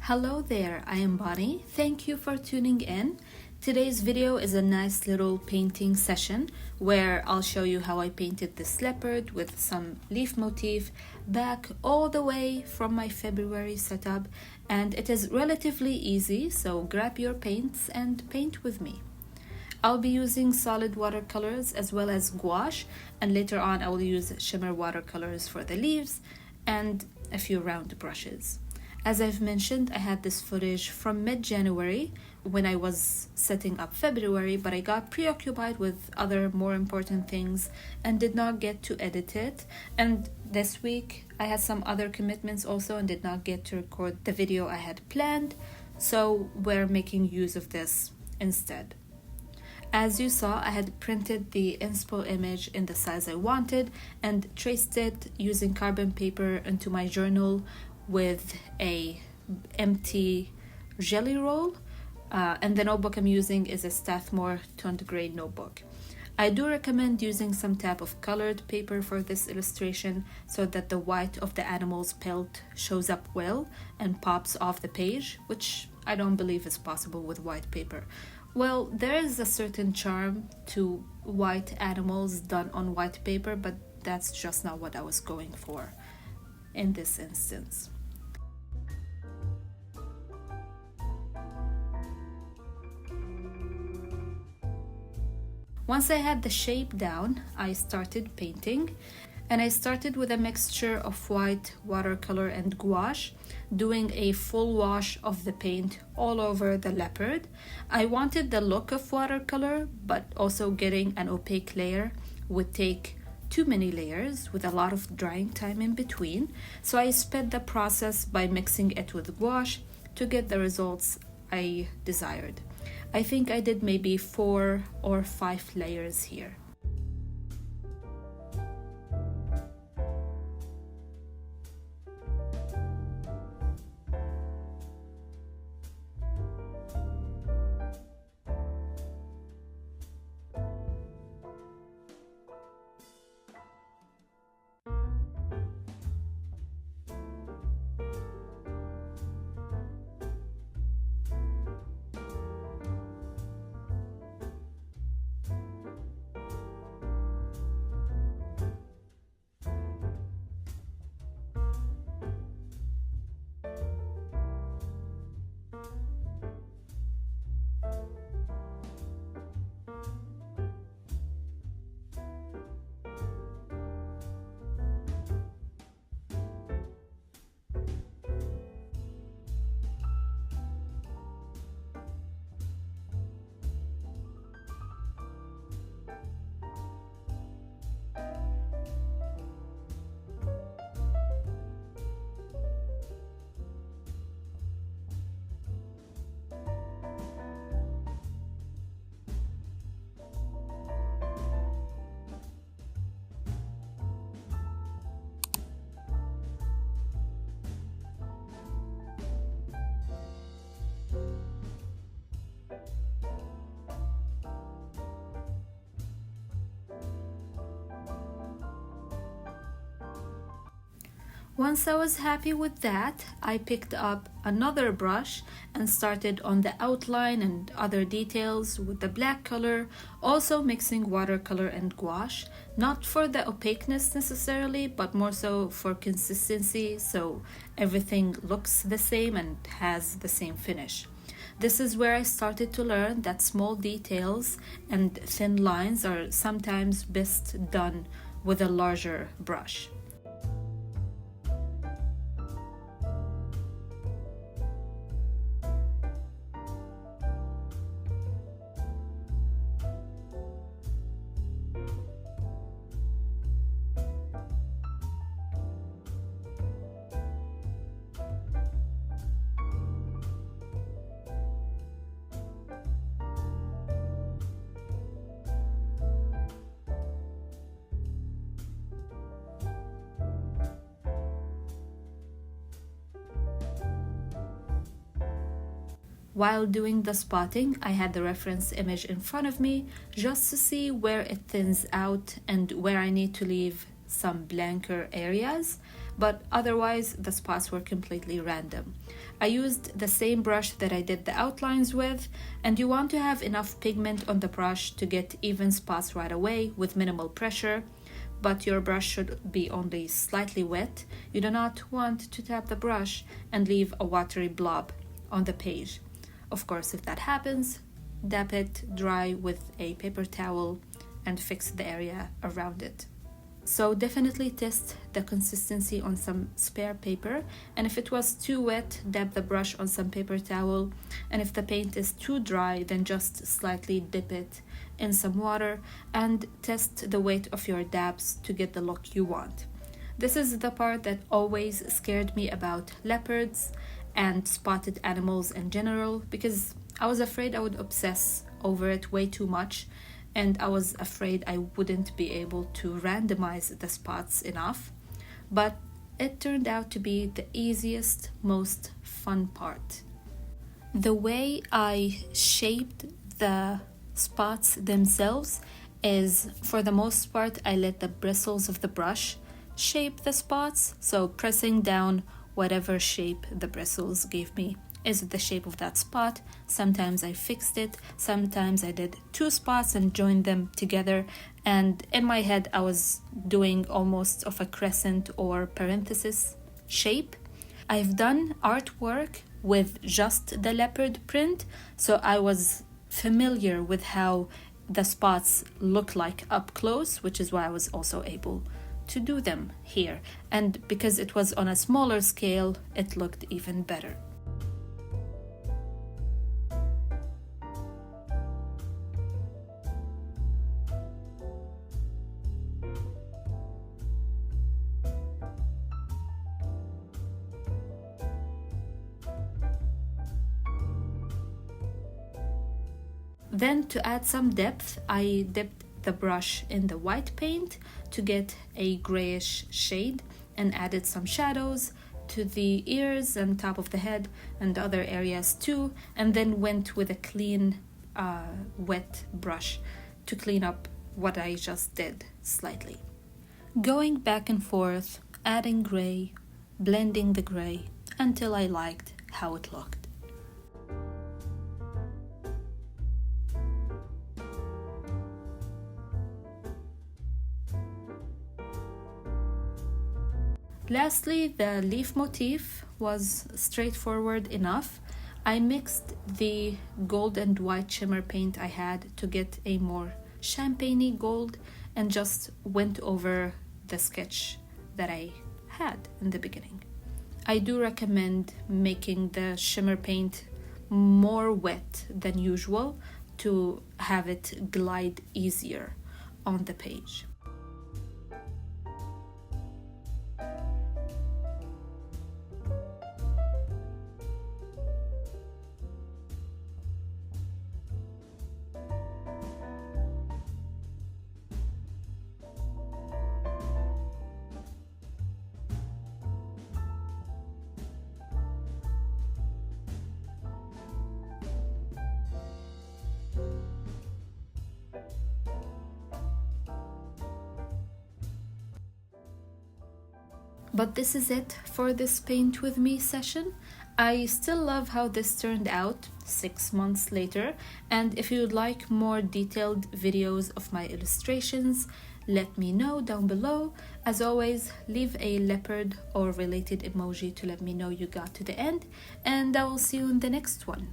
Hello there, I am Bonnie. Thank you for tuning in. Today's video is a nice little painting session where I'll show you how I painted this leopard with some leaf motif back all the way from my February setup, and it is relatively easy, so grab your paints and paint with me. I'll be using solid watercolors as well as gouache, and later on I will use shimmer watercolors for the leaves and a few round brushes. As I've mentioned, I had this footage from mid-January when I was setting up February, but I got preoccupied with other more important things and did not get to edit it. And this week I had some other commitments also and did not get to record the video I had planned, so we're making use of this instead. As you saw, I had printed the inspo image in the size I wanted and traced it using carbon paper into my journal with a empty jelly roll, and the notebook I'm using is a Strathmore toned gray notebook. I do recommend using some type of colored paper for this illustration so that the white of the animal's pelt shows up well and pops off the page, which I don't believe is possible with white paper. Well, there is a certain charm to white animals done on white paper, but that's just not what I was going for in this instance. Once I had the shape down, I started painting, and I started with a mixture of white, watercolor, and gouache, doing a full wash of the paint all over the leopard. I wanted the look of watercolor, but also getting an opaque layer would take too many layers with a lot of drying time in between, so I sped the process by mixing it with gouache to get the results I desired. I think I did maybe 4 or 5 layers here. Once I was happy with that, I picked up another brush and started on the outline and other details with the black color, also mixing watercolor and gouache, not for the opaqueness necessarily, but more so for consistency, so everything looks the same and has the same finish. This is where I started to learn that small details and thin lines are sometimes best done with a larger brush. While doing the spotting, I had the reference image in front of me just to see where it thins out and where I need to leave some blanker areas, but otherwise the spots were completely random. I used the same brush that I did the outlines with, and you want to have enough pigment on the brush to get even spots right away with minimal pressure, but your brush should be only slightly wet. You do not want to tap the brush and leave a watery blob on the page. Of course, if that happens, dab it dry with a paper towel and fix the area around it. So definitely test the consistency on some spare paper, and if it was too wet, dab the brush on some paper towel, and if the paint is too dry, then just slightly dip it in some water and test the weight of your dabs to get the look you want. This is the part that always scared me about leopards and spotted animals in general, because I was afraid I would obsess over it way too much, and I was afraid I wouldn't be able to randomize the spots enough. But it turned out to be the easiest, most fun part. The way I shaped the spots themselves is, for the most part, I let the bristles of the brush shape the spots, so pressing down whatever shape the bristles gave me is the shape of that spot. Sometimes I fixed it, sometimes I did 2 spots and joined them together, and in my head I was doing almost of a crescent or parenthesis shape. I've done artwork with just the leopard print, so I was familiar with how the spots look like up close, which is why I was also able to do them here. And because it was on a smaller scale, it looked even better. Then, to add some depth, I dipped the brush in the white paint to get a grayish shade and added some shadows to the ears and top of the head and other areas too, and then went with a clean wet brush to clean up what I just did slightly. Going back and forth, adding gray, blending the gray until I liked how it looked. Lastly, the leaf motif was straightforward enough. I mixed the gold and white shimmer paint I had to get a more champagne-y gold and just went over the sketch that I had in the beginning. I do recommend making the shimmer paint more wet than usual to have it glide easier on the page. But this is it for this paint with me session. I still love how this turned out 6 months later, and if you would like more detailed videos of my illustrations, let me know down below. As always, leave a leopard or related emoji to let me know you got to the end, and I will see you in the next one.